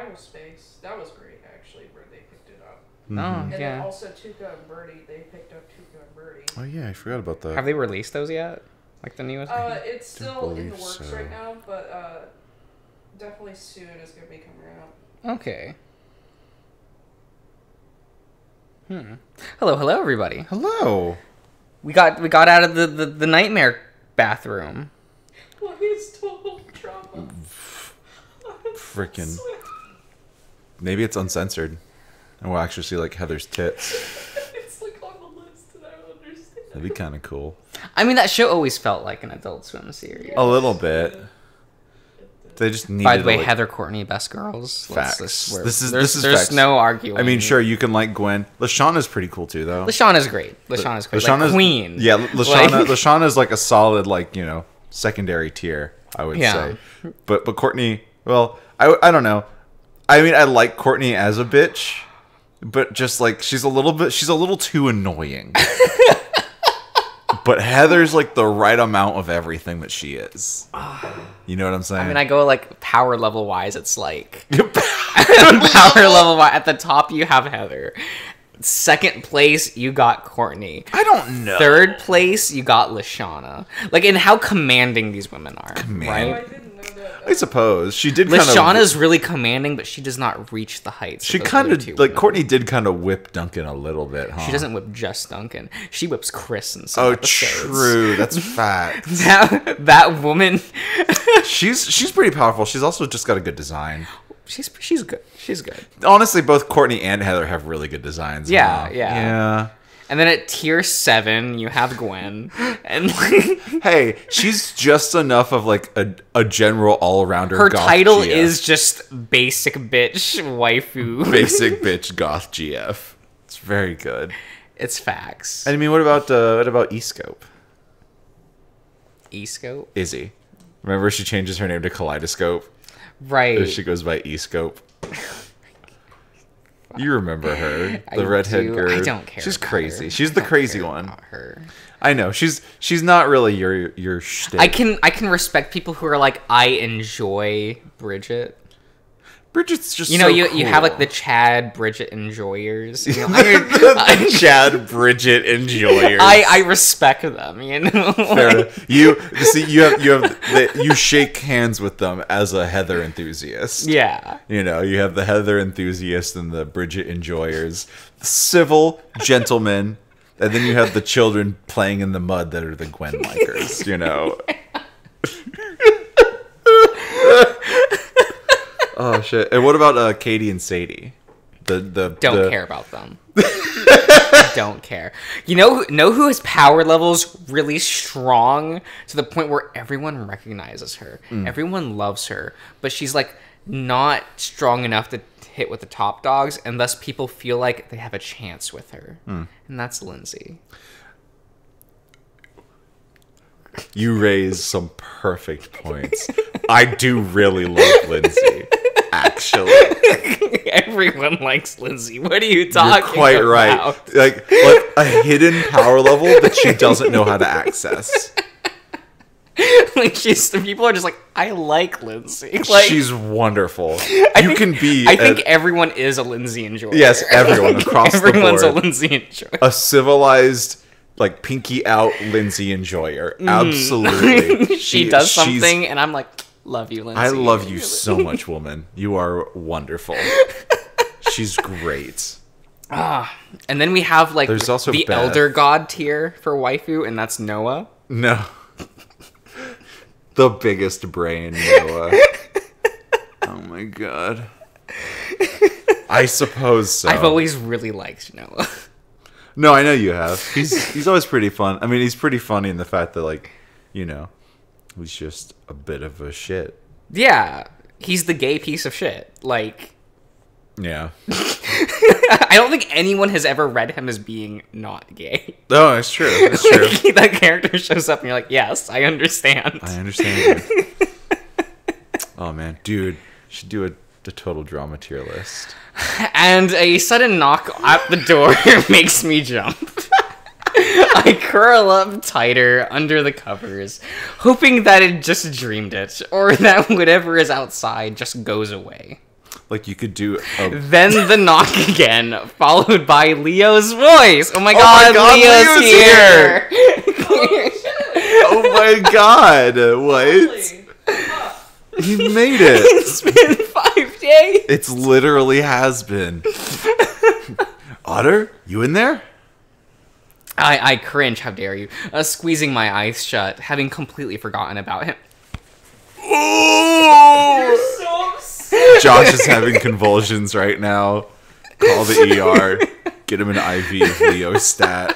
Primal Space. That was great, actually, where they picked it up. Mm-hmm. Oh, And yeah. then also Tuca and Birdie, they picked up Tuca and Birdie. Oh yeah, I forgot about that. Have they released those yet? Like the newest? It's still in the believe works so. right now, but definitely soon it's going to be coming out. Okay. Hello, everybody. Hello. We got out of the nightmare bathroom. Well, he's total trauma. Freaking. Maybe it's uncensored, and we'll actually see like Heather's tits. It's like on the list, and I don't understand. That'd be kind of cool. I mean, that show always felt like an Adult Swim series. A little bit. They just needed. By the way, like, Heather, Courtney, best girls. Facts. This is There's facts. No arguing. I mean, sure, you can like Gwen. Lashauna's pretty cool too, though. Lashauna's great. Lashauna's great. Like Queen. Yeah, Lashauna's like a solid, like, you know, secondary tier, I would say. But Courtney, well, I don't know. I mean, I like Courtney as a bitch, but just like she's a little too annoying. But Heather's like the right amount of everything that she is. You know what I'm saying? I mean, I go like power level wise, it's like power level wise. At the top, you have Heather. Second place, you got Courtney. I don't know. Third place, you got Lashana. Like, in how commanding these women are, Oh, right? I didn't know that. I suppose she did. Lashana's really commanding, but she does not reach the heights. She of those kind other of two like women. Courtney did kind of whip Duncan a little bit, huh? She doesn't whip just Duncan. She whips Chris in some Oh, episodes. true. That's fact. That woman. She's pretty powerful. She's also just got a good design. She's good. She's good. Honestly, both Courtney and Heather have really good designs. Yeah, huh? yeah. And then at tier 7, you have Gwen. And Hey, she's just enough of like a general all-rounder. her goth title GF. is just basic bitch waifu. basic bitch goth GF. It's very good. It's facts. I mean, what about E-Scope? E-scope? Izzy. Remember she changes her name to Kaleidoscope? Right. She goes by E-Scope. You remember her, I the redhead do. girl. I don't care. She's about crazy. her. She's I the don't crazy care one. about her. I know. She's not really your shtick. I can respect people who are like, I enjoy Bridget. Bridget's just You know, so you have like cool. the Chad Bridget enjoyers. You know, Chad Bridget enjoyers. I respect them. You know, Fair. You see, you shake hands with them as a Heather enthusiast. yeah. You know, you have the Heather enthusiast and the Bridget enjoyers, civil gentlemen, and then you have the children playing in the mud that are the Gwen likers. You know. Oh shit! And what about Katie and Sadie? Don't Care about them. Don't care. You know who has power levels really strong to the point where everyone recognizes her. Everyone loves her, but she's like not strong enough to hit with the top dogs, and thus people feel like they have a chance with her. And that's Lindsay. You raise some perfect points. I do really love Lindsay. Actually, Everyone likes Lindsay. What are you talking about? you're quite right. Like a hidden power level that she doesn't know how to access. Like people are just like, I like Lindsay. Like, She's wonderful. I think a- everyone is a Lindsay enjoyer. Yes, everyone across the board. Everyone's a Lindsay enjoyer. a civilized, like pinky out Lindsay enjoyer. Absolutely. She does something, and I'm like, love you, Lindsay. I love you so much, woman. You are wonderful. She's great. And then we have like There's also the Beth. elder god tier for waifu, and that's Noah. No. The biggest brain, Noah. Oh my god. I suppose so. I've always really liked Noah. No, I know you have. He's always pretty fun. I mean, he's pretty funny in the fact that, like, you know, he's just a bit of a shit. Yeah, he's the gay piece of shit. Like, Yeah. I don't think anyone has ever read him as being not gay. No, it's true. It's true. Like, that character shows up and you're like, yes, I understand. I understand. You. Oh man, dude, should do a total drama tier list. And a sudden knock at the door makes me jump. I curl up tighter under the covers, hoping that it just dreamed it, or that whatever is outside just goes away. Like you could do a... Then the knock again, followed by Leo's voice. Oh my god, Leo's here! Oh my god, what? Holy fuck. He made it. It's been 5 days. It's literally has been. Otter, you in there? I cringe, how dare you, squeezing my eyes shut, having completely forgotten about him. You're so upset. Josh is having convulsions right now. Call the ER. Get him an IV of Leo stat.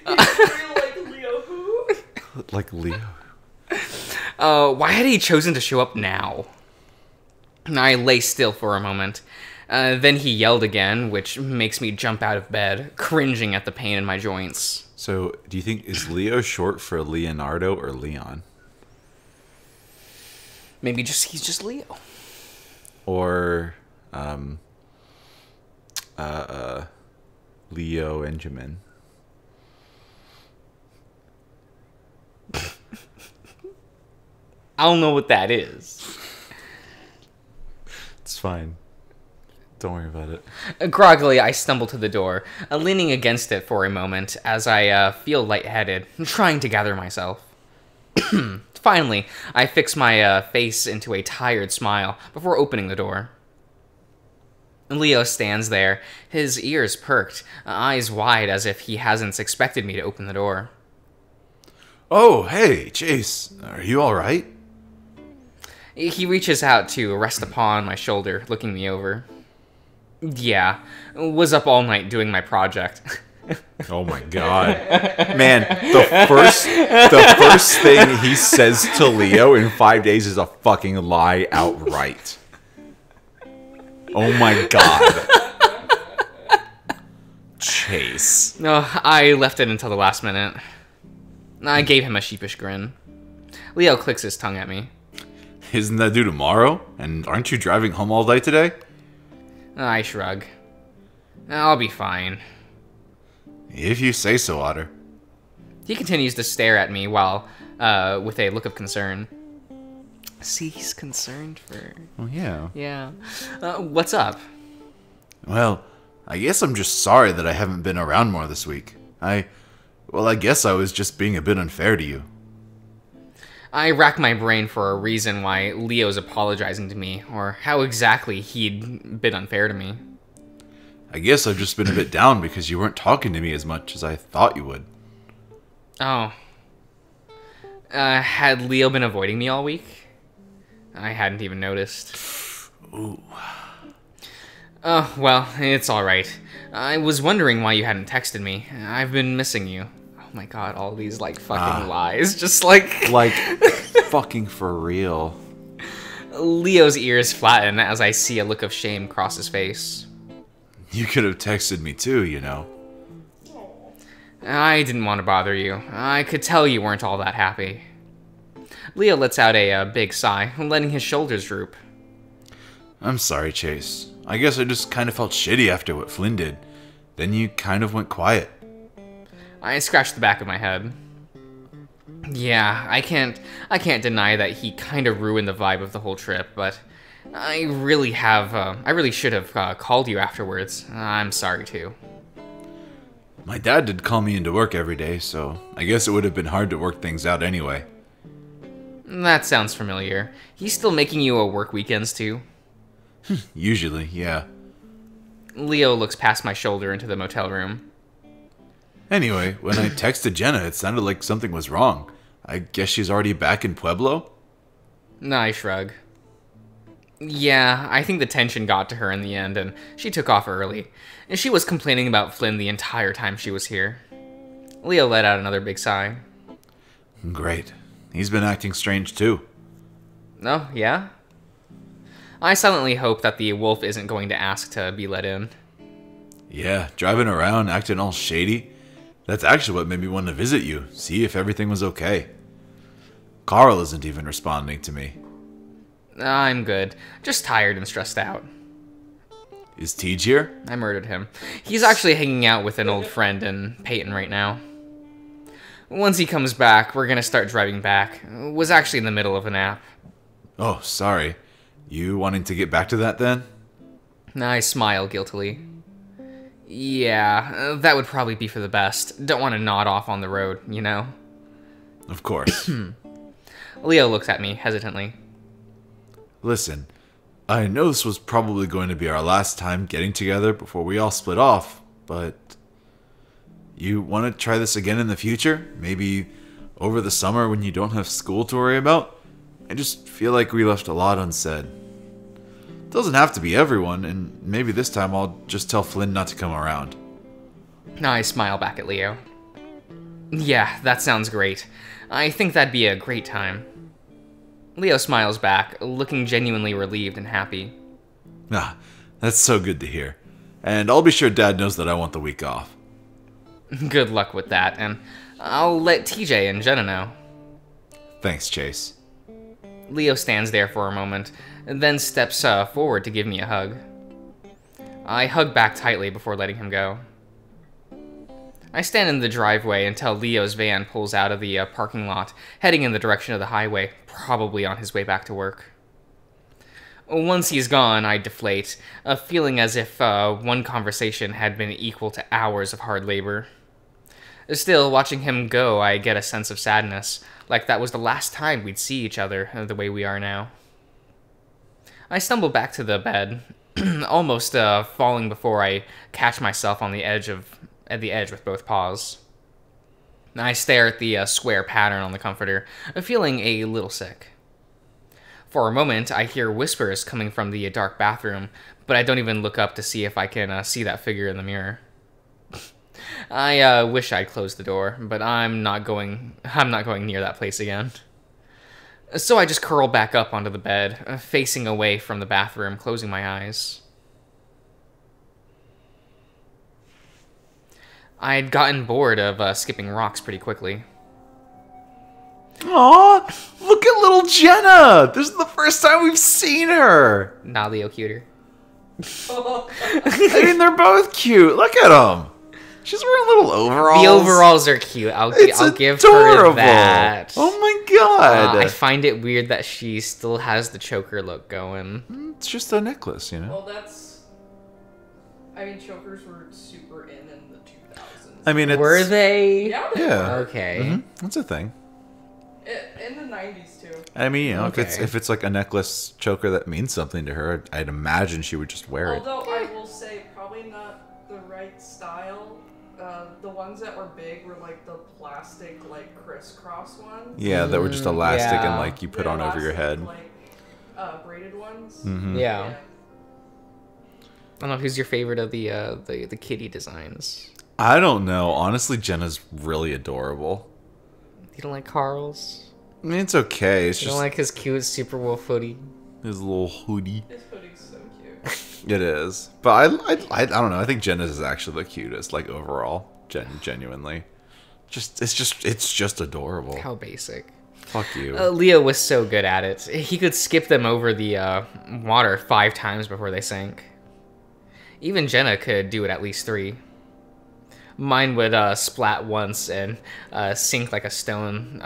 You're like Leo who? Like Leo. Why had he chosen to show up now? I lay still for a moment. Then he yelled again, which makes me jump out of bed, cringing at the pain in my joints. So, do you think, is Leo short for Leonardo or Leon? Maybe he's just Leo. Or, Leo Benjamin. I don't know what that is. It's fine. Don't worry about it. Groggily, I stumble to the door, leaning against it for a moment as I feel lightheaded, trying to gather myself. Finally, I fix my face into a tired smile before opening the door. Leo stands there, his ears perked, eyes wide as if he hasn't expected me to open the door. Oh, hey, Chase. Are you alright? He reaches out to rest upon my shoulder, looking me over. Yeah, was up all night doing my project. Oh my god. Man, the first thing he says to Leo in 5 days is a fucking lie outright. Oh my god. Chase. No, I left it until the last minute. I gave him a sheepish grin. Leo clicks his tongue at me. Isn't that due tomorrow? And aren't you driving home all day today? I shrug. I'll be fine. If you say so, Otter. He continues to stare at me while, with a look of concern. See, he's concerned for... Oh, yeah. Yeah. What's up? Well, I guess I'm just sorry that I haven't been around more this week. I guess I was just being a bit unfair to you. I rack my brain for a reason why Leo's apologizing to me, or how exactly he'd been unfair to me. I guess I've just been a bit down because you weren't talking to me as much as I thought you would. Oh. Had Leo been avoiding me all week? I hadn't even noticed. Ooh. Oh, well, it's alright. I was wondering why you hadn't texted me. I've been missing you. Oh my god, all these, fucking lies. Just, fucking for real. Leo's ears flatten as I see a look of shame cross his face. You could have texted me too, you know. I didn't want to bother you. I could tell you weren't all that happy. Leo lets out a big sigh, letting his shoulders droop. I'm sorry, Chase. I guess I just kind of felt shitty after what Flynn did. Then you kind of went quiet. I scratched the back of my head. Yeah, I can't deny that he kind of ruined the vibe of the whole trip, but I really should have called you afterwards. I'm sorry too. My dad did call me into work every day, so I guess it would have been hard to work things out anyway. That sounds familiar. He's still making you work weekends too? Usually, yeah. Leo looks past my shoulder into the motel room. Anyway, when I texted Jenna, it sounded like something was wrong. I guess she's already back in Pueblo? I shrug. Yeah, I think the tension got to her in the end, and she took off early. And she was complaining about Flynn the entire time she was here. Leo let out another big sigh. Great. He's been acting strange too. Oh, yeah? I silently hope that the wolf isn't going to ask to be let in. Yeah, driving around, acting all shady. That's actually what made me want to visit you, see if everything was okay. Carl isn't even responding to me. I'm good. Just tired and stressed out. Is Tej here? I murdered him. He's actually hanging out with an old friend in Peyton right now. Once he comes back, we're gonna start driving back. Was actually in the middle of a nap. Oh, sorry. You wanting to get back to that then? I smile guiltily. Yeah, that would probably be for the best. Don't want to nod off on the road, you know? Of course. Leo looks at me hesitantly. Listen, I know this was probably going to be our last time getting together before we all split off, but you want to try this again in the future? Maybe over the summer when you don't have school to worry about? I just feel like we left a lot unsaid. It doesn't have to be everyone, and maybe this time I'll just tell Flynn not to come around. I smile back at Leo. Yeah, that sounds great. I think that'd be a great time. Leo smiles back, looking genuinely relieved and happy. Ah, that's so good to hear. And I'll be sure Dad knows that I want the week off. Good luck with that, and I'll let TJ and Jenna know. Thanks, Chase. Leo stands there for a moment, and then steps forward to give me a hug. I hug back tightly before letting him go. I stand in the driveway until Leo's van pulls out of the parking lot, heading in the direction of the highway, probably on his way back to work. Once he's gone, I deflate, feeling as if one conversation had been equal to hours of hard labor. Still, watching him go, I get a sense of sadness, like that was the last time we'd see each other the way we are now. I stumble back to the bed, almost falling before I catch myself on the edge with both paws. I stare at the square pattern on the comforter, feeling a little sick. For a moment, I hear whispers coming from the dark bathroom, but I don't even look up to see if I can see that figure in the mirror. I wish I'd closed the door, but I'm not going near that place again. So I just curl back up onto the bed, facing away from the bathroom, closing my eyes. I'd gotten bored of skipping rocks pretty quickly. Aw, look at little Jenna! This is the first time we've seen her! Not Leo cuter. I mean, they're both cute. Look at them. She's wearing little overalls. The overalls are cute. I'll give adorable. her that. Oh my god. I find it weird that she still has the choker look going. It's just a necklace, you know? Well, that's... I mean, chokers were super in the 2000s. I mean, Were they? Yeah, they Yeah. were. Okay. Mm-hmm. That's a thing. In the 90s, too. I mean, you know, Okay. if it's like a necklace choker that means something to her, I'd imagine she would just wear it. Although I will say, probably not the right style. The ones that were big were like the plastic, like crisscross ones. Yeah, that were just elastic yeah. and like you put on over your head. Like braided ones. Mm-hmm. Yeah. I don't know, who's your favorite of the kitty designs? I don't know. Honestly, Jenna's really adorable. You don't like Carl's? I mean, it's okay. It's You just don't like his cute Super Wolf hoodie? his little hoodie. His hoodie's so cute. It is, but I don't know. I think Jenna's is actually the cutest, like overall, genuinely. It's just adorable. How basic. Fuck you. Leo was so good at it. He could skip them over the water 5 times before they sank. Even Jenna could do it at least 3. Mine would splat once and sink like a stone.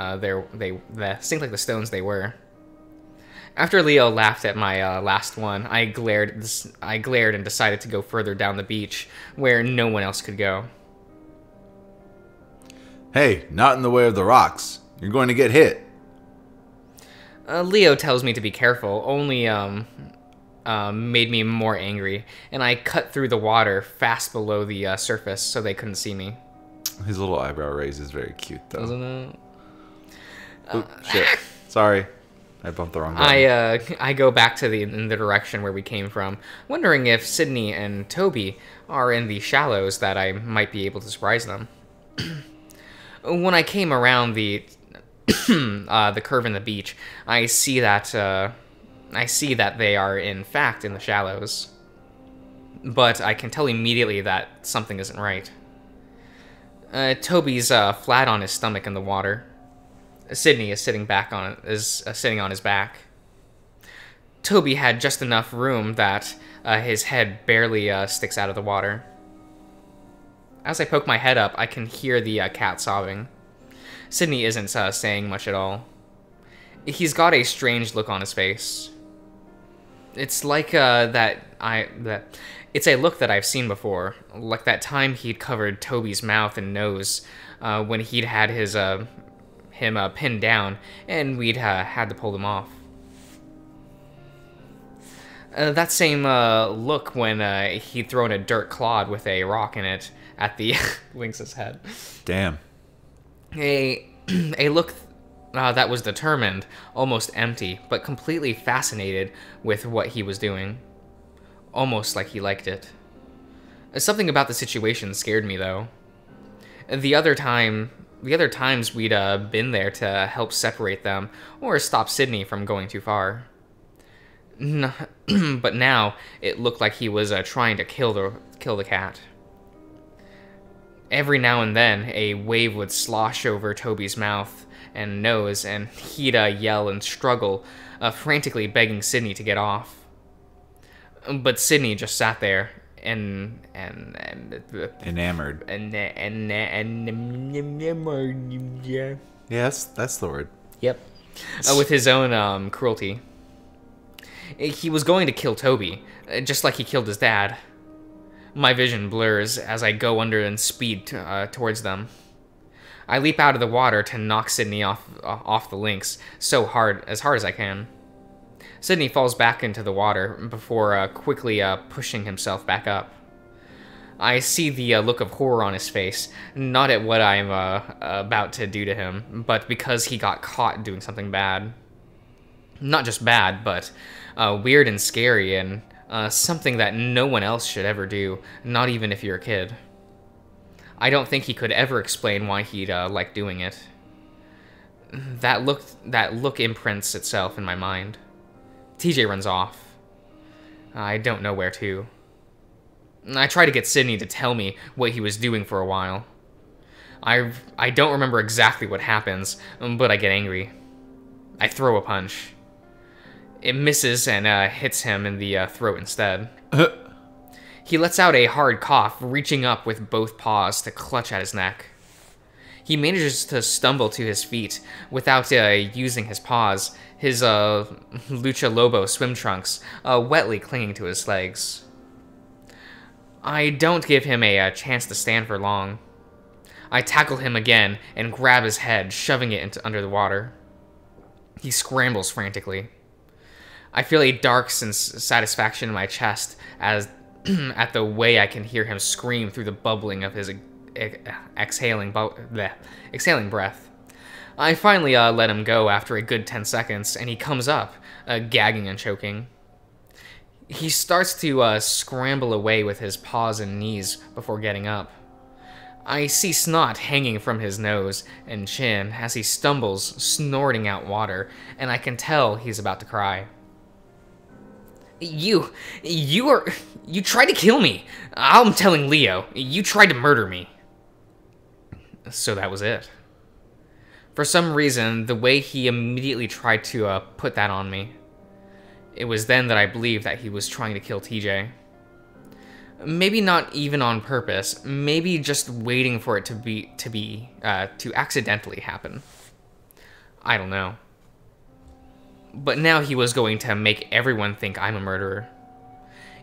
Sink like the stones they were. After Leo laughed at my last one, I glared and decided to go further down the beach, where no one else could go. Hey, not in the way of the rocks. You're going to get hit. Leo tells me to be careful, only made me more angry, and I cut through the water fast below the surface so they couldn't see me. His little eyebrow raise is very cute, though. Isn't it? Oh, shit. Sorry. I bumped the wrong button. I go back to in the direction where we came from, wondering if Sydney and Toby are in the shallows that I might be able to surprise them. When I came around the curve in the beach, I see that they are in fact in the shallows. But I can tell immediately that something isn't right. Toby's flat on his stomach in the water. Sydney is sitting on his back. Toby had just enough room that his head barely sticks out of the water. As I poke my head up, I can hear the cat sobbing. Sydney isn't saying much at all. He's got a strange look on his face. It's like it's a look that I've seen before, like that time he'd covered Toby's mouth and nose when he'd had him pinned down, and we'd had to pull them off. That same look when he'd thrown a dirt clod with a rock in it at the lynx's head. Damn. A look that was determined, almost empty, but completely fascinated with what he was doing. Almost like he liked it. Something about the situation scared me, though. The other times we'd been there to help separate them or stop Sydney from going too far. But now it looked like he was trying to kill the cat. Every now and then, a wave would slosh over Toby's mouth and nose, and he'd yell and struggle, frantically begging Sydney to get off. But Sydney just sat there and Enamored. Yes, that's the word. Yep. With his own cruelty. He was going to kill Toby, just like he killed his dad. My vision blurs as I go under and speed towards them. I leap out of the water to knock Sydney off the lynx as hard as I can. Sydney falls back into the water before quickly pushing himself back up. I see the look of horror on his face, not at what I'm about to do to him, but because he got caught doing something bad. Not just bad, but weird and scary, and something that no one else should ever do, not even if you're a kid. I don't think he could ever explain why he'd like doing it. That look imprints itself in my mind. TJ runs off. I don't know where to. I try to get Sydney to tell me what he was doing for a while. I don't remember exactly what happens, but I get angry. I throw a punch. It misses and hits him in the throat instead. He lets out a hard cough, reaching up with both paws to clutch at his neck. He manages to stumble to his feet without using his paws, his Lucha Lobo swim trunks wetly clinging to his legs. I don't give him a chance to stand for long. I tackle him again and grab his head, shoving it under the water. He scrambles frantically. I feel a dark satisfaction in my chest as at the way I can hear him scream through the bubbling of his exhaling breath. I finally let him go after a good 10 seconds, and he comes up, gagging and choking. He starts to scramble away with his paws and knees before getting up. I see snot hanging from his nose and chin as he stumbles, snorting out water, and I can tell he's about to cry. You tried to kill me. I'm telling Leo, you tried to murder me. So that was it. For some reason, the way he immediately tried to put that on me, it was then that I believed that he was trying to kill TJ. Maybe not even on purpose, maybe just waiting for it to accidentally happen. I don't know. But now he was going to make everyone think I'm a murderer,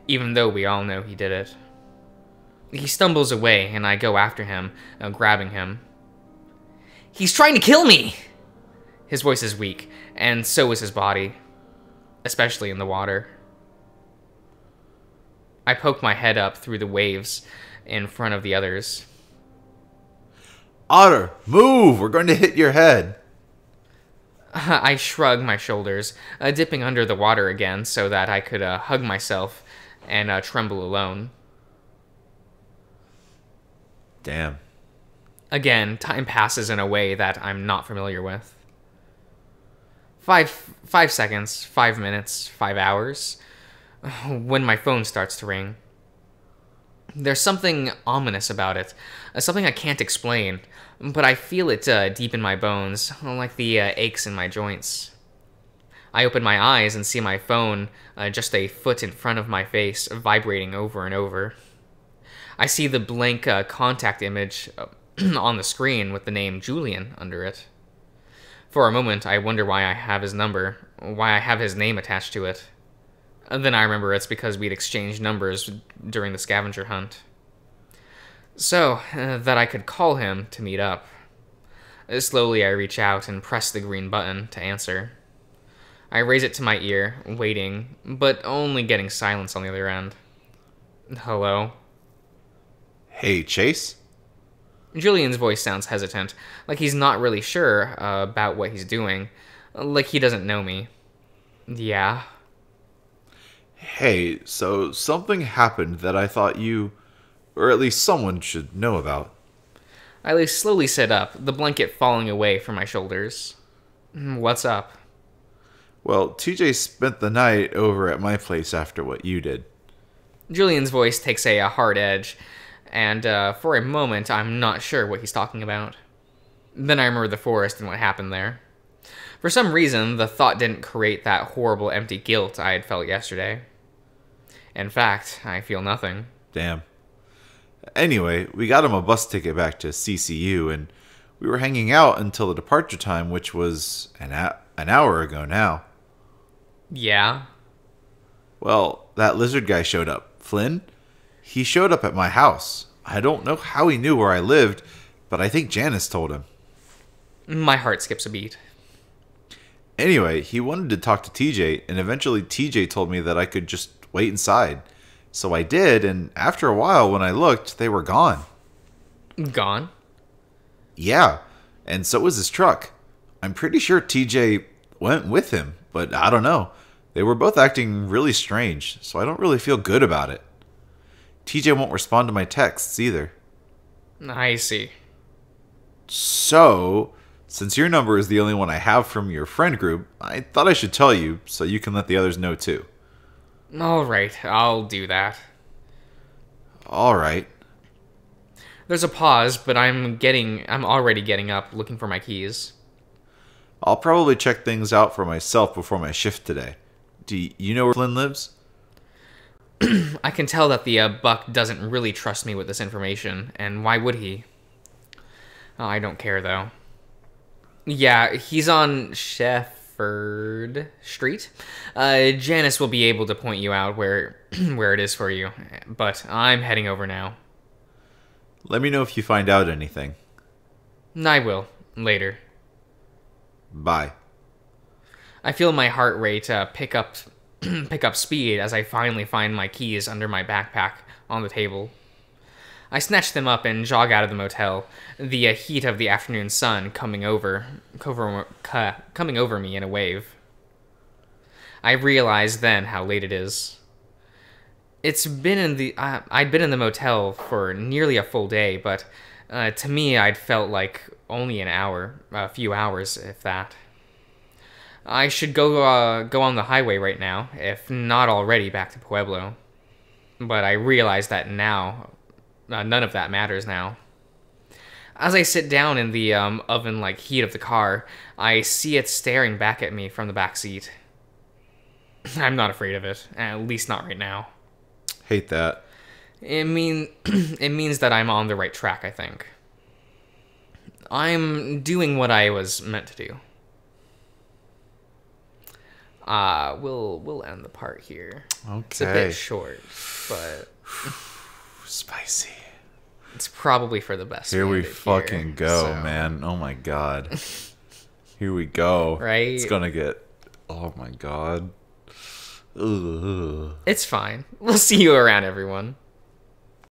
even though we all know he did it. He stumbles away, and I go after him, grabbing him. He's trying to kill me! His voice is weak, and so is his body, especially in the water. I poke my head up through the waves in front of the others. Otter, move! We're going to hit your head. I shrug my shoulders, dipping under the water again so that I could hug myself and tremble alone. Damn. Again, time passes in a way that I'm not familiar with. 5 seconds, 5 minutes, 5 hours, when my phone starts to ring. There's something ominous about it, something I can't explain, but I feel it deep in my bones, like the aches in my joints. I open my eyes and see my phone just a foot in front of my face, vibrating over and over. I see the blank contact image on the screen with the name Julian under it. For a moment, I wonder why I have his number, why I have his name attached to it. And then I remember it's because we'd exchanged numbers during the scavenger hunt. So, that I could call him to meet up. Slowly I reach out and press the green button to answer. I raise it to my ear, waiting, but only getting silence on the other end. Hello? Hey, Chase? Julian's voice sounds hesitant, like he's not really sure about what he's doing, like he doesn't know me. Yeah? Hey, so something happened that I thought you, or at least someone, should know about. I slowly sit up, the blanket falling away from my shoulders. What's up? Well, TJ spent the night over at my place after what you did. Julian's voice takes a hard edge, and for a moment I'm not sure what he's talking about. Then I remember the forest and what happened there. For some reason, the thought didn't create that horrible empty guilt I had felt yesterday. In fact, I feel nothing. Damn. Anyway, we got him a bus ticket back to CCU, and we were hanging out until the departure time, which was an hour ago now. Yeah? Well, that lizard guy showed up. Flynn? He showed up at my house. I don't know how he knew where I lived, but I think Janice told him. My heart skips a beat. Anyway, he wanted to talk to TJ, and eventually TJ told me that I could just wait inside. So I did, and after a while, when I looked, they were gone. Gone? Yeah, and so was his truck. I'm pretty sure TJ went with him, but I don't know. They were both acting really strange, so I don't really feel good about it. TJ won't respond to my texts either. I see. So, since your number is the only one I have from your friend group, I thought I should tell you so you can let the others know too. Alright, I'll do that. Alright. There's a pause, but I'm already getting up, looking for my keys. I'll probably check things out for myself before my shift today. Do you know where Flynn lives? I can tell that the Buck doesn't really trust me with this information, and why would he? Oh, I don't care, though. Yeah, he's on Shefford Street. Janice will be able to point you out where it is for you, but I'm heading over now. Let me know if you find out anything. I will, later. Bye. I feel my heart rate pick up speed as I finally find my keys under my backpack on the table. I snatch them up and jog out of the motel, the heat of the afternoon sun coming over me in a wave. I realize then how late it is. I'd been in the motel for nearly a full day, but to me I'd felt like only an hour, a few hours, if that. I should go on the highway right now, if not already back to Pueblo. But I realize that now, none of that matters now. As I sit down in the oven-like heat of the car, I see it staring back at me from the back seat. I'm not afraid of it, at least not right now. Hate that. It means that I'm on the right track, I think. I'm doing what I was meant to do. We'll end the part here. Okay. It's a bit short, but spicy. It's probably for the best. Here we fucking go, man. Oh my god. Here we go. Right? It's gonna get. Oh my god. Ugh. It's fine. We'll see you around, everyone.